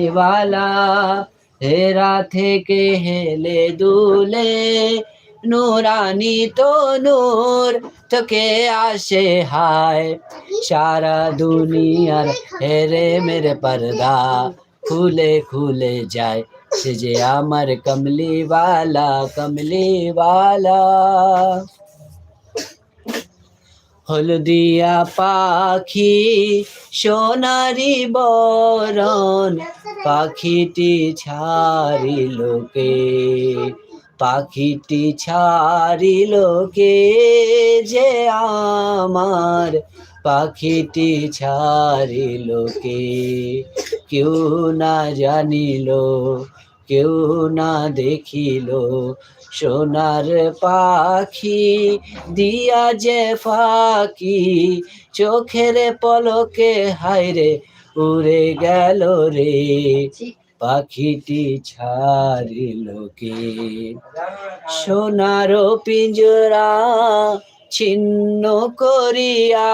वाला হেরা থেকে হেলে দুলে নুরানি তো নূর তোকে আসে হায় সারা দুনিয়ার হেরে মেরে পর্দা খুলে খুলে যায় সে যে আমার কমলিওয়ালা কমলিওয়ালা হলদিয়া পাখি সোনারি বরণ পাখিটি ছাড়িল কে পাখিটি ছাড়িল কে যে আমার পাখিটি ছাড়িল কে কেউ না জানিল কেউ না দেখিল সোনার পাখি দিয়া যে ফাঁকি চোখের পলকে হায়রে উড়ে গেল রে পাখিটি ছাড়িল কে সোনার পিঞ্জরা ছিন্ন করিয়া